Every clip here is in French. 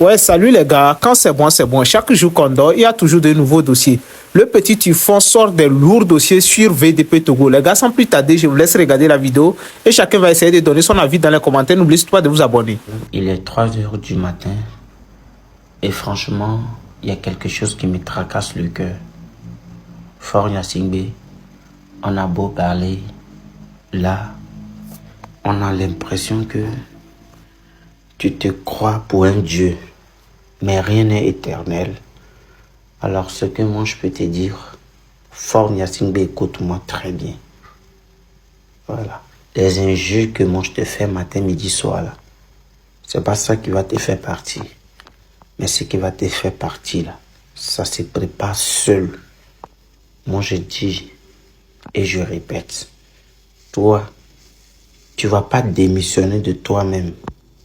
Ouais, salut les gars. Quand c'est bon, c'est bon. Chaque jour qu'on dort, il y a toujours de nouveaux dossiers. Le petit typhon sort des lourds dossiers sur VDP Togo. Les gars, sans plus tarder, je vous laisse regarder la vidéo et chacun va essayer de donner son avis dans les commentaires. N'oubliez pas de vous abonner. Il est 3 heures du matin et franchement, il y a quelque chose qui me tracasse le cœur. Fort Gnassingbé, on a beau parler, là, on a l'impression que tu te crois pour un dieu, mais rien n'est éternel. Alors ce que moi je peux te dire, Fort Gnassingbé, écoute-moi très bien. Voilà. Les injures que moi je te fais matin, midi, soir là, c'est pas ça qui va te faire partir. Mais ce qui va te faire partir là, ça se prépare seul. Moi je dis et je répète, toi, tu vas pas démissionner de toi-même.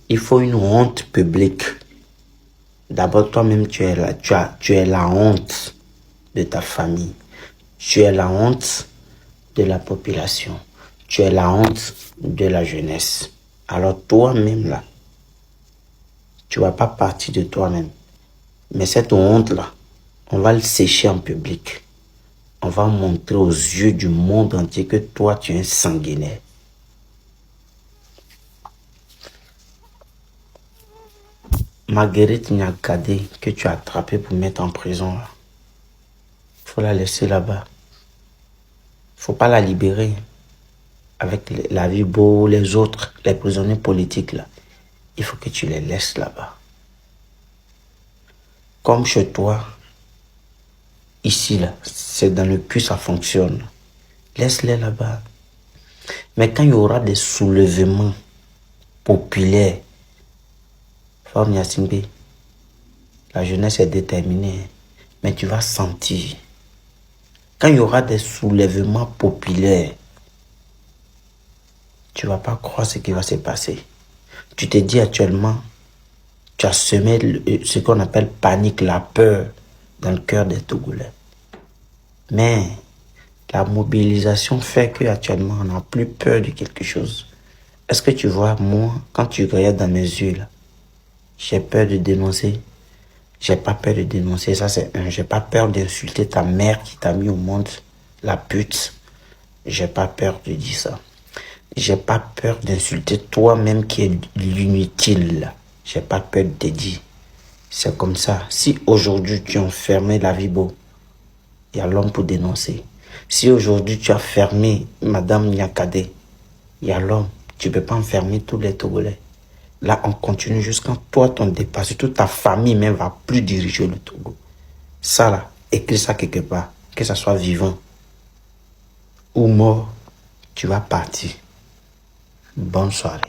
Il faut une honte publique. D'abord, toi-même, tu es la honte de ta famille. Tu es la honte de la population. Tu es la honte de la jeunesse. Alors toi-même, là, tu vas pas partir de toi-même. Mais cette honte-là, on va le sécher en public. On va montrer aux yeux du monde entier que toi, tu es un sanguinaire. Marguerite Niakate, que tu as attrapée pour mettre en prison, là. Faut la laisser là-bas. Faut pas la libérer. Avec la vie beau, les autres, les prisonniers politiques, là. Il faut que tu les laisses là-bas. Comme chez toi, ici, là, c'est dans le cul, ça fonctionne. Laisse-les là-bas. Mais quand il y aura des soulèvements populaires, Fort Gnassingbé, la jeunesse est déterminée, mais tu vas sentir. Quand il y aura des soulèvements populaires, tu ne vas pas croire ce qui va se passer. Tu te dis actuellement, tu as semé ce qu'on appelle panique, la peur dans le cœur des Togolais. Mais la mobilisation fait qu'actuellement, on n'a plus peur de quelque chose. Est-ce que tu vois, moi, quand tu regardes dans mes yeux, là, j'ai peur de dénoncer. J'ai pas peur de dénoncer, ça c'est un. J'ai pas peur d'insulter ta mère qui t'a mis au monde, la pute. J'ai pas peur de dire ça. J'ai pas peur d'insulter toi-même qui est l'inutile. J'ai pas peur de te dire. C'est comme ça. Si aujourd'hui tu as enfermé la Vibo, il y a l'homme pour dénoncer. Si aujourd'hui tu as fermé Madame Niakate, il y a l'homme. Tu peux pas enfermer tous les Togolais. Là, on continue jusqu'à toi, ton dépassé. Toute ta famille même va plus diriger le Togo. Ça là, écris ça quelque part. Que ça soit vivant ou mort, tu vas partir. Bonne soirée.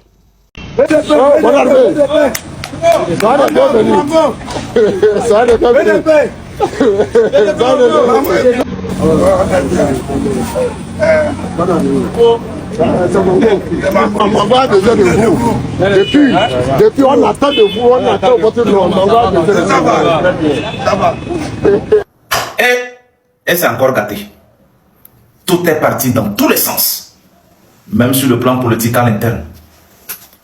On va besoin de vous. Depuis on attend de vous, on attend votre nom. On va besoin de vous. Et c'est encore gâté. Tout est parti dans tous les sens. Même sur le plan politique à l'interne.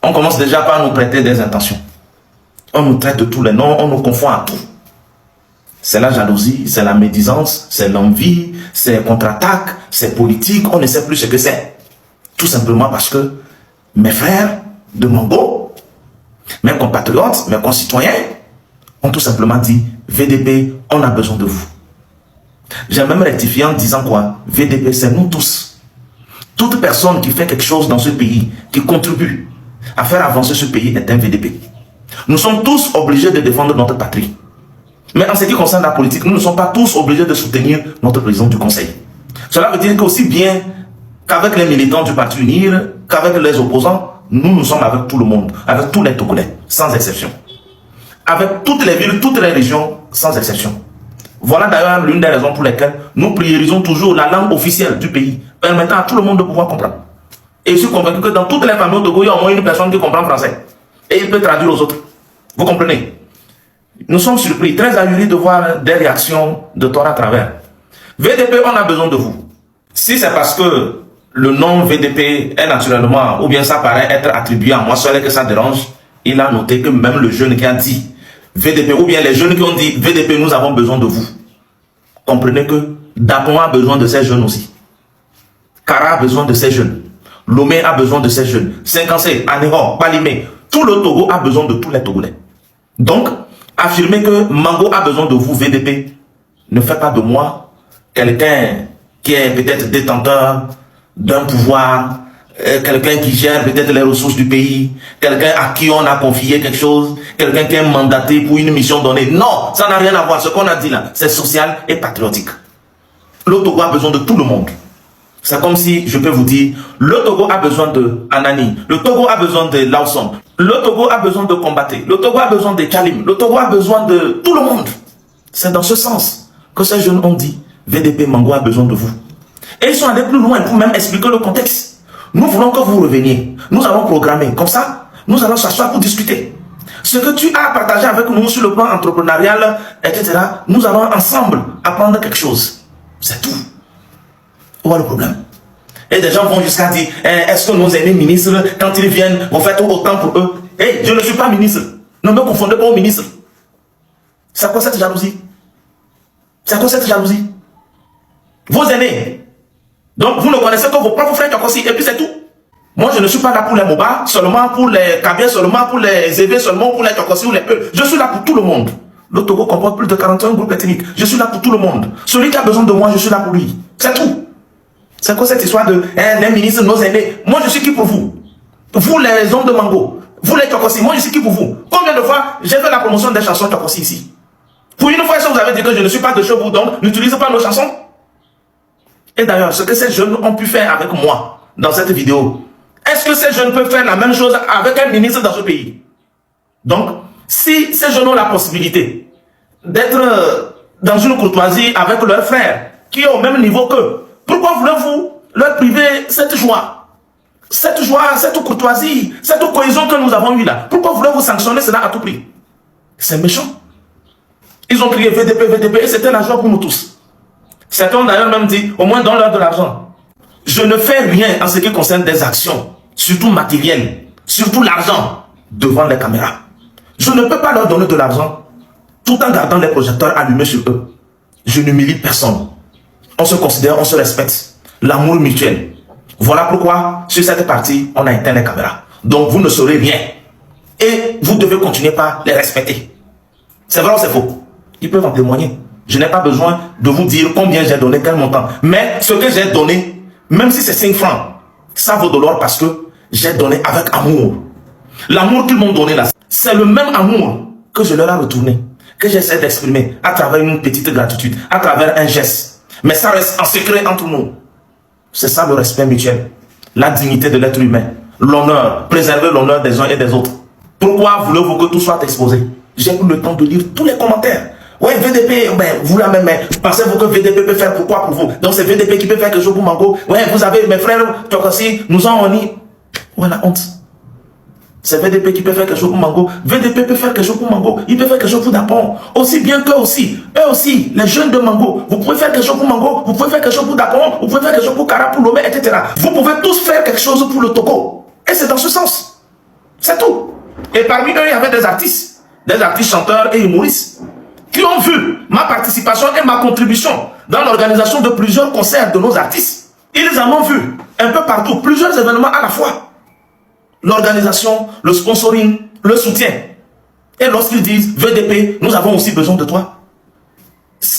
On commence déjà par nous prêter des intentions. On nous traite de tous les noms, on nous confond à tout. C'est la jalousie, c'est la médisance, c'est l'envie, c'est contre-attaque, c'est politique, on ne sait plus ce que c'est. Tout simplement parce que mes frères de Mongo, mes compatriotes, mes concitoyens, ont tout simplement dit, VDP, on a besoin de vous. J'ai même rectifié en disant quoi? VDP, c'est nous tous. Toute personne qui fait quelque chose dans ce pays, qui contribue à faire avancer ce pays est un VDP. Nous sommes tous obligés de défendre notre patrie. Mais en ce qui concerne la politique, nous ne sommes pas tous obligés de soutenir notre président du Conseil. Cela veut dire qu'aussi bien qu'avec les militants du Parti Unir, qu'avec les opposants, nous sommes avec tout le monde, avec tous les Togolais, sans exception. Avec toutes les villes, toutes les régions, sans exception. Voilà d'ailleurs l'une des raisons pour lesquelles nous priorisons toujours la langue officielle du pays, permettant à tout le monde de pouvoir comprendre. Et je suis convaincu que dans toutes les familles au Togo, il y a au moins une personne qui comprend français. Et il peut traduire aux autres. Vous comprenez? Nous sommes surpris, très ahuris de voir des réactions de toi à travers. VDP, on a besoin de vous. Si c'est parce que le nom VDP est naturellement, ou bien ça paraît être attribué à moi seul et que ça dérange, il a noté que même le jeune qui a dit VDP, ou bien les jeunes qui ont dit VDP, nous avons besoin de vous. Comprenez que Dapon a besoin de ces jeunes aussi. Kara a besoin de ces jeunes. Lomé a besoin de ces jeunes. Saint-Cancé, Anéhor, Palimé, tout le Togo a besoin de tous les Togolais. Donc, affirmer que Mango a besoin de vous, VDP, ne fait pas de moi quelqu'un qui est peut-être détenteur d'un pouvoir, quelqu'un qui gère peut-être les ressources du pays, quelqu'un à qui on a confié quelque chose, quelqu'un qui est mandaté pour une mission donnée. Non, ça n'a rien à voir. Ce qu'on a dit là, c'est social et patriotique. Le Togo a besoin de tout le monde. C'est comme si, je peux vous dire, le Togo a besoin de Anani, le Togo a besoin de Lawson, le Togo a besoin de Combaté, le Togo a besoin de Kalim, le Togo a besoin de tout le monde. C'est dans ce sens que ces jeunes ont dit, VDP Mango a besoin de vous. Et ils sont allés plus loin pour même expliquer le contexte. Nous voulons que vous reveniez. Nous allons programmer. Comme ça, nous allons s'asseoir pour discuter. Ce que tu as partagé avec nous sur le plan entrepreneurial, etc., nous allons ensemble apprendre quelque chose. C'est tout. Où est le problème? Et des gens vont jusqu'à dire, est-ce que nos aînés ministres, quand ils viennent, vont faire autant pour eux? Je ne suis pas ministre. Ne me confondez pas au ministre. C'est quoi cette jalousie? C'est quoi cette jalousie? Vos aînés. Donc, vous ne connaissez que vos propres frères Tchokosi, et puis c'est tout. Moi, je ne suis pas là pour les Moba, seulement pour les Kabiens, seulement pour les Évé, seulement pour les Tchokosi ou les Peu. Je suis là pour tout le monde. Le Togo comporte plus de 41 groupes ethniques. Je suis là pour tout le monde. Celui qui a besoin de moi, je suis là pour lui. C'est tout. C'est quoi cette histoire de les ministres, nos aînés? Moi, je suis qui pour vous? Vous, les hommes de Mango. Vous, les Tchokosi. Moi, je suis qui pour vous? Combien de fois j'ai fait la promotion des chansons Tchokosi ici? Pour une fois, vous avez dit que je ne suis pas de chez vous, donc n'utilisez pas nos chansons. Et d'ailleurs, ce que ces jeunes ont pu faire avec moi dans cette vidéo, est-ce que ces jeunes peuvent faire la même chose avec un ministre dans ce pays? Donc, si ces jeunes ont la possibilité d'être dans une courtoisie avec leurs frères qui est au même niveau qu'eux, pourquoi voulez-vous leur priver cette joie, cette courtoisie, cette cohésion que nous avons eue là? Pourquoi voulez-vous sanctionner cela à tout prix? C'est méchant. Ils ont crié VDP, VDP, et c'était la joie pour nous tous. Certains ont d'ailleurs même dit, au moins donne-leur de l'argent. Je ne fais rien en ce qui concerne des actions, surtout matérielles, surtout l'argent, devant les caméras. Je ne peux pas leur donner de l'argent tout en gardant les projecteurs allumés sur eux. Je n'humilie personne. On se considère, on se respecte. L'amour mutuel. Voilà pourquoi, sur cette partie, on a éteint les caméras. Donc, vous ne saurez rien. Et vous devez continuer par les respecter. C'est vrai ou c'est faux? Ils peuvent en témoigner. Je n'ai pas besoin de vous dire combien j'ai donné, quel montant. Mais ce que j'ai donné, même si c'est 5 francs, ça vaut de l'or parce que j'ai donné avec amour. L'amour qu'ils m'ont donné là, c'est le même amour que je leur ai retourné, que j'essaie d'exprimer à travers une petite gratitude, à travers un geste. Mais ça reste en secret entre nous. C'est ça le respect mutuel, la dignité de l'être humain, l'honneur, préserver l'honneur des uns et des autres. Pourquoi voulez-vous que tout soit exposé? J'ai eu le temps de lire tous les commentaires. Ouais, VDP, vous la même, pensez-vous que VDP peut faire pourquoi pour vous? Donc c'est VDP qui peut faire quelque chose pour Mango. Ouais, vous avez mes frères, Tchokosi, nous ont dit. Ouais, la honte. C'est VDP qui peut faire quelque chose pour Mango. VDP peut faire quelque chose pour Mango. Il peut faire quelque chose pour Dapon. Aussi bien qu'eux aussi. Eux aussi, les jeunes de Mango. Vous pouvez faire quelque chose pour Mango. Vous pouvez faire quelque chose pour Dapon. Vous pouvez faire quelque chose pour Kara, pour Lomé, etc. Vous pouvez tous faire quelque chose pour le Togo. Et c'est dans ce sens. C'est tout. Et parmi eux, il y avait des artistes chanteurs et humoristes qui ont vu ma participation et ma contribution dans l'organisation de plusieurs concerts de nos artistes. Ils en ont vu un peu partout, plusieurs événements à la fois. L'organisation, le sponsoring, le soutien. Et lorsqu'ils disent, VDP, nous avons aussi besoin de toi.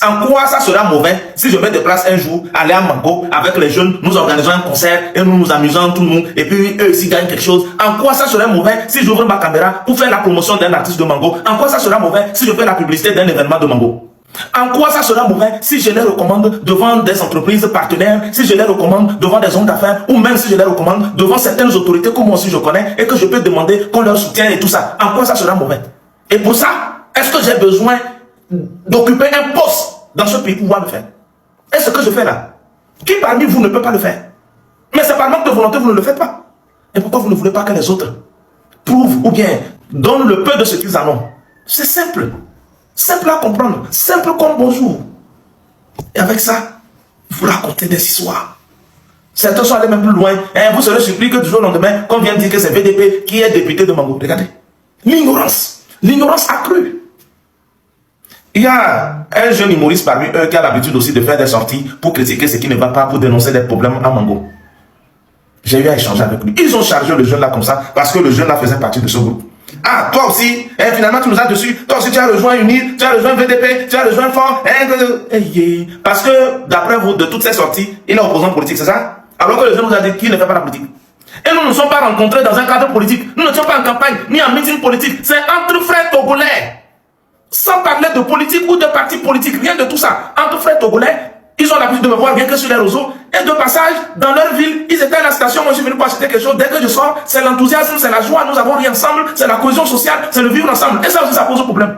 En quoi ça sera mauvais si je me déplace un jour, aller à Mango, avec les jeunes, nous organisons un concert et nous nous amusons tout le monde, et puis eux aussi gagnent quelque chose. En quoi ça serait mauvais si j'ouvre ma caméra pour faire la promotion d'un artiste de Mango? En quoi ça sera mauvais si je fais la publicité d'un événement de Mango? En quoi ça sera mauvais si je les recommande devant des entreprises partenaires, si je les recommande devant des hommes d'affaires, ou même si je les recommande devant certaines autorités que moi aussi je connais et que je peux demander qu'on leur soutienne et tout ça? En quoi ça sera mauvais? Et pour ça, est-ce que j'ai besoin d'occuper un poste dans ce pays pour pouvoir le faire? Et ce que je fais là, qui parmi vous ne peut pas le faire? Mais c'est par manque de volonté, vous ne le faites pas. Et pourquoi vous ne voulez pas que les autres prouvent ou bien donnent le peu de ce qu'ils en ont? C'est simple. Simple à comprendre. Simple comme bonjour. Et avec ça, vous racontez des histoires. Certains sont allés même plus loin. Et vous serez surpris que du jour au lendemain, qu'on vient dire que c'est VDP qui est député de Mango. Regardez. L'ignorance. L'ignorance accrue. Il y a un jeune humoriste parmi eux qui a l'habitude aussi de faire des sorties pour critiquer ce qui ne va pas, pour dénoncer des problèmes à Mango. J'ai eu à échanger avec lui. Ils ont chargé le jeune là comme ça parce que le jeune là faisait partie de ce groupe. Ah, toi aussi, finalement tu nous as dessus. Toi aussi tu as rejoint UNIR, tu as rejoint VDP, tu as rejoint FOR. Parce que d'après vous, de toutes ces sorties, il est opposant politique, c'est ça? Alors que le jeune nous a dit qu'il ne fait pas la politique. Et nous ne nous sommes pas rencontrés dans un cadre politique. Nous ne sommes pas en campagne, ni en meeting politique. C'est entre frères togolais. Sans parler de politique ou de parti politique, rien de tout ça. Entre frères togolais, ils ont l'habitude de me voir bien que sur les réseaux. Et de passage, dans leur ville, ils étaient à la station. Moi, je suis venu pour acheter quelque chose. Dès que je sors, c'est l'enthousiasme, c'est la joie. Nous avons ri ensemble. C'est la cohésion sociale. C'est le vivre ensemble. Et ça aussi, ça pose un problème.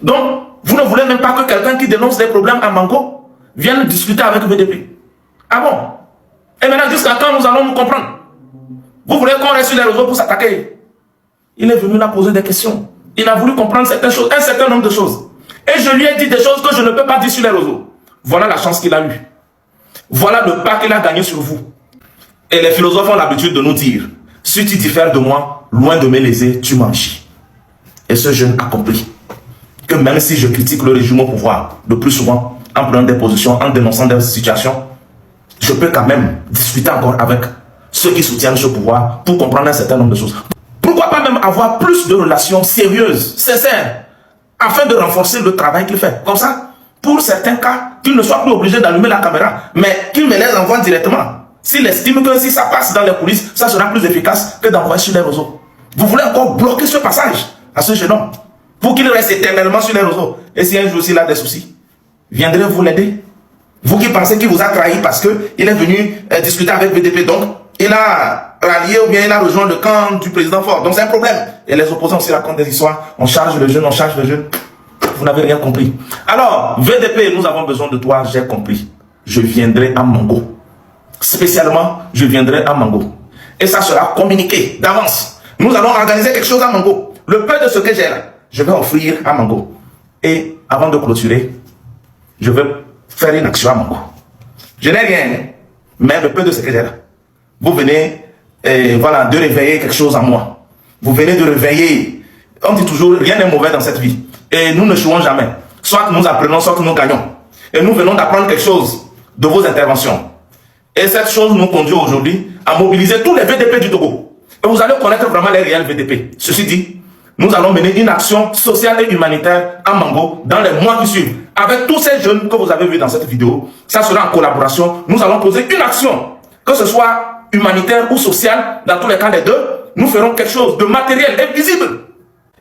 Donc, vous ne voulez même pas que quelqu'un qui dénonce des problèmes à Mango vienne discuter avec VDP. Ah bon? Et maintenant, jusqu'à quand nous allons nous comprendre? Vous voulez qu'on reste sur les réseaux pour s'attaquer? Il est venu là poser des questions. Il a voulu comprendre certaines choses, un certain nombre de choses. Et je lui ai dit des choses que je ne peux pas dire sur les réseaux. Voilà la chance qu'il a eue. Voilà le pas qu'il a gagné sur vous. Et les philosophes ont l'habitude de nous dire, si tu diffères de moi, loin de me léser, tu m'en chies. Et ce jeune a compris que même si je critique le régime au pouvoir, le plus souvent, en prenant des positions, en dénonçant des situations, je peux quand même discuter encore avec ceux qui soutiennent ce pouvoir pour comprendre un certain nombre de choses. Pourquoi pas même avoir plus de relations sérieuses, sincères, afin de renforcer le travail qu'il fait. Comme ça, pour certains cas, qu'il ne soit plus obligé d'allumer la caméra, mais qu'il me les envoie directement. S'il estime que si ça passe dans les coulisses, ça sera plus efficace que d'envoyer sur les réseaux. Vous voulez encore bloquer ce passage à ce jeune homme pour qu'il reste éternellement sur les réseaux. Et si un jour il a des soucis, viendrez-vous l'aider? Vous qui pensez qu'il vous a trahi parce qu'il est venu discuter avec VDP, donc il a rallié ou bien il a rejoint le camp du président Fort. Donc c'est un problème. Et les opposants aussi racontent des histoires. On charge le jeune, on charge le jeune. Vous n'avez rien compris. Alors, VDP, nous avons besoin de toi, j'ai compris. Je viendrai à Mango. Spécialement, je viendrai à Mango. Et ça sera communiqué d'avance. Nous allons organiser quelque chose à Mango. Le peu de ce que j'ai là, je vais offrir à Mango. Et avant de clôturer, je vais faire une action à Mango. Je n'ai rien, mais le peu de ce que j'ai là. Vous venez, voilà, de réveiller quelque chose en moi. Vous venez de réveiller. On dit toujours, rien n'est mauvais dans cette vie. Et nous ne jouons jamais. Soit nous apprenons, soit nous gagnons. Et nous venons d'apprendre quelque chose de vos interventions. Et cette chose nous conduit aujourd'hui à mobiliser tous les VDP du Togo. Et vous allez connaître vraiment les réels VDP. Ceci dit, nous allons mener une action sociale et humanitaire à Mango dans les mois qui suivent. Avec tous ces jeunes que vous avez vus dans cette vidéo, ça sera en collaboration. Nous allons poser une action, que ce soit humanitaire ou sociale, dans tous les cas les deux, nous ferons quelque chose de matériel et visible.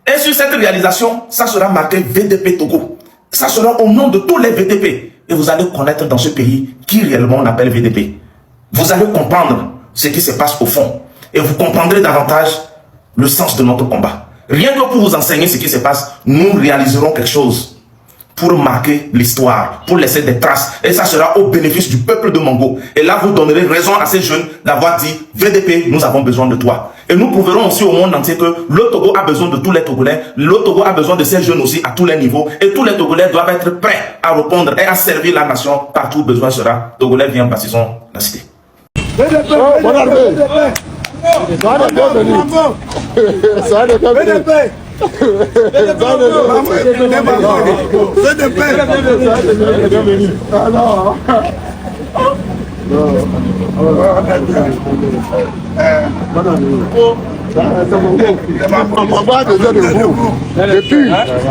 Et sur cette réalisation, ça sera marqué VDP Togo. Ça sera au nom de tous les VDP. Et vous allez connaître dans ce pays qui réellement on appelle VDP. Vous allez comprendre ce qui se passe au fond. Et vous comprendrez davantage le sens de notre combat. Rien que pour vous enseigner ce qui se passe, nous réaliserons quelque chose pour marquer l'histoire, pour laisser des traces. Et ça sera au bénéfice du peuple de Mango. Et là, vous donnerez raison à ces jeunes d'avoir dit, VDP, nous avons besoin de toi. Et nous prouverons aussi au monde entier que le Togo a besoin de tous les Togolais. Le Togo a besoin de ces jeunes aussi à tous les niveaux. Et tous les Togolais doivent être prêts à répondre et à servir la nation partout où besoin sera. Togolais, viens, bâtissons la cité. VDP, bonne arrivée. Ça n'est pas VDP.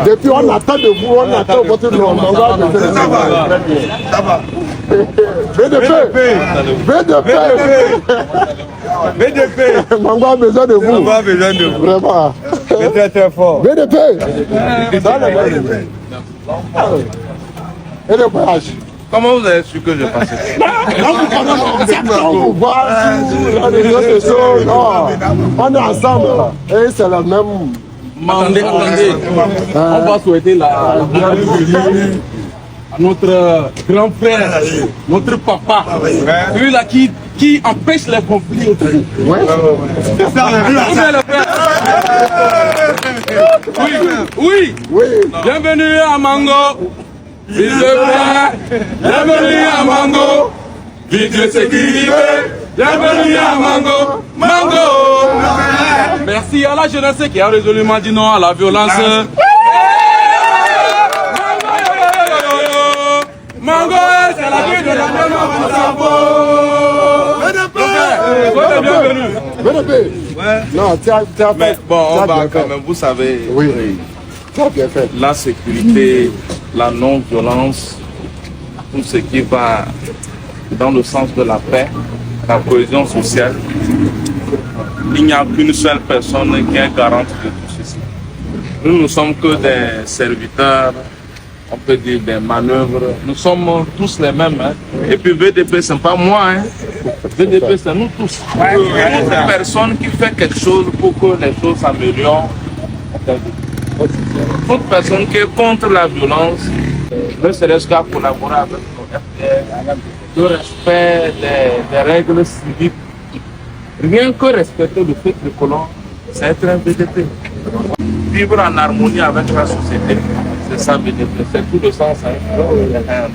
Depuis on attend de vous, on attend votre nom. Ça va. VDP. Mango a besoin de vous. Mango a besoin de vous. Vraiment. C'est très très fort. VDP. Et le voyage. Comment vous avez su que je passais? On est ensemble. Et c'est la même. Attendez. On va souhaiter la bienvenue à notre grand frère, notre papa, celui-là qui empêche les conflits au Togo. Oui. Bienvenue à Mango. Bienvenue à Mango. Vidéo sécurité. Bienvenue à Mango. Merci à la jeunesse qui a résolument dit non à la violence. VDP. Non, tu as Mais fait. bon, tu on as va bien quand fait. même, vous savez, Oui, tu as bien fait. la sécurité, la non-violence, tout ce qui va dans le sens de la paix, la cohésion sociale. Il n'y a qu'une seule personne qui est garante de tout ceci. Nous ne sommes que des serviteurs, on peut dire des manœuvres. Nous sommes tous les mêmes. Hein. Et puis VDP, ce n'est pas moi. Hein. VDP, c'est nous tous. Toute personne qui fait quelque chose pour que les choses s'améliorent. Toute personne qui est contre la violence, ne serait-ce qu'à collaborer avec nos FDR, le respect des règles civiques. Rien que respecter le fait de colon, c'est être un VDP. Vivre en harmonie avec la société, c'est ça VDP, c'est tout le sens. Hein.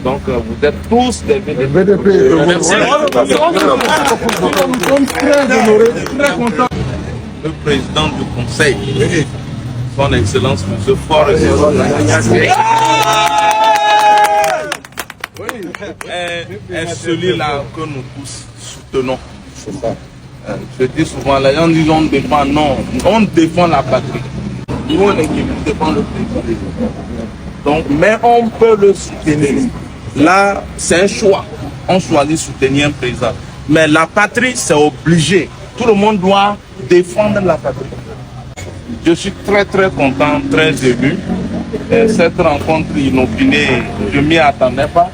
Donc vous êtes tous des VDP. Merci. Nous sommes très honorés, très contents. Le président du conseil, son excellence, M. Fort, est celui-là que nous tous soutenons. C'est ça. Je dis souvent, les gens disent on défend, non, on défend la patrie. Nous, on défend le président. Donc, mais on peut le soutenir. Là, c'est un choix. On choisit de soutenir un président. Mais la patrie, c'est obligé. Tout le monde doit défendre la patrie. Je suis très très content, très ému. Cette rencontre inopinée, je ne m'y attendais pas.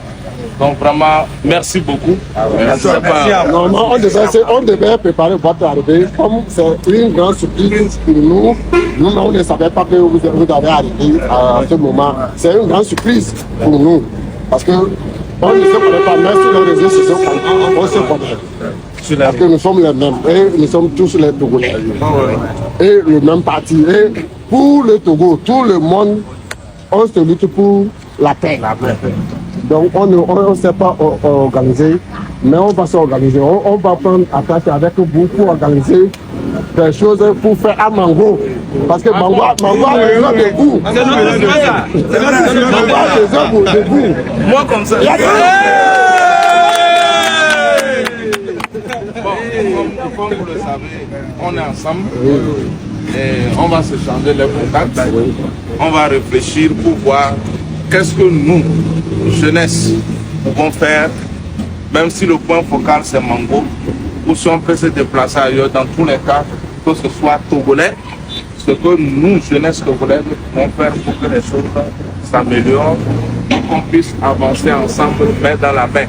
Donc vraiment, merci beaucoup. Normalement, on devait préparer votre arrivée. Comme c'est une grande surprise pour nous, nous on ne savait pas que vous avez arrivé à ce moment. C'est une grande surprise pour nous. Parce que on ne se connaît pas, mais sur les réseaux sociaux, on se connaît. Parce que nous sommes les mêmes. Et nous sommes tous les Togolais. Et le même parti. Et pour le Togo, tout le monde, on se lutte pour la paix. Donc on ne sait pas organiser, mais on va s'organiser. On va prendre attache avec vous pour organiser des choses pour faire à Mango. Parce que Mango a besoin de vous. Mango a besoin de vous. Moi comme ça. Comme vous le savez, on est ensemble. Et on va se changer les contacts. On va réfléchir pour voir qu'est-ce que nous, jeunesse, pouvons faire, même si le point focal c'est Mango, ou si on peut se déplacer ailleurs, dans tous les cas, que ce soit togolais, ce que nous, jeunesse togolaise, pouvons faire pour que les choses s'améliorent, pour qu'on puisse avancer ensemble, main dans la main.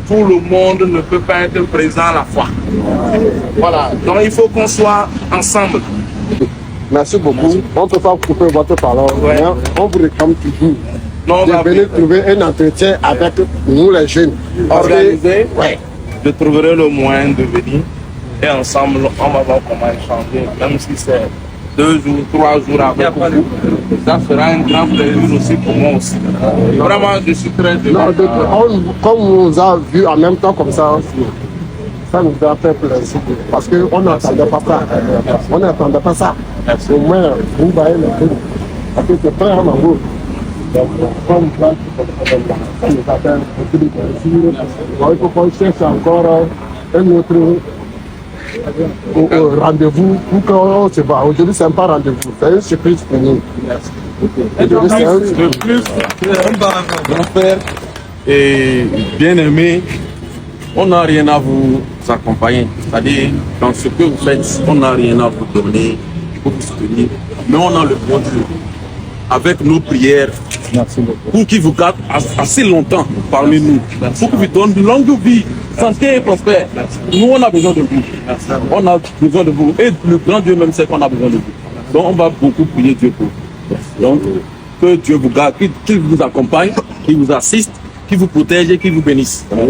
Tout le monde ne peut pas être présent à la fois. Voilà, donc il faut qu'on soit ensemble. Merci beaucoup. On ne peut pas couper votre parole. Ouais. On vous réclame toujours de venir trouver un entretien avec nous les jeunes. Organisé, ouais. Je trouverai le moyen de venir et ensemble on va voir comment échanger, même si c'est 2 jours, 3 jours avec vous. Ça sera un grand plaisir aussi pour moi aussi. Vraiment, je suis très heureux. Comme on nous a vu en même temps comme ça nous a fait plaisir. Parce qu'on n'attendait pas ça. On n'attendait pas ça. Au moins, vous voyez le truc. Parce que c'est très amoureux. Donc, comme ça, nous appelle beaucoup de plaisir. Il faut qu'on cherche encore un autre rendez-vous pour qu'on se voit. Aujourd'hui, c'est un pas rendez-vous. C'est une surprise pour nous. Le plus grand frère et bien aimé, on n'a rien à vous accompagner. C'est-à-dire, dans ce que vous faites, on n'a rien à vous donner pour vous soutenir. Mais on a le bon Dieu. Avec nos prières, pour qu'il vous garde assez longtemps parmi nous, pour qu'il vous donne de longue vie, santé et prospère. Nous, on a besoin de vous. On a besoin de vous. Et le grand Dieu même sait qu'on a besoin de vous. Donc, on va beaucoup prier Dieu pour vous. Donc, que Dieu vous garde, qu'il vous accompagne, qu'il vous assiste, qu'il vous protège et qu'il vous bénisse. Donc,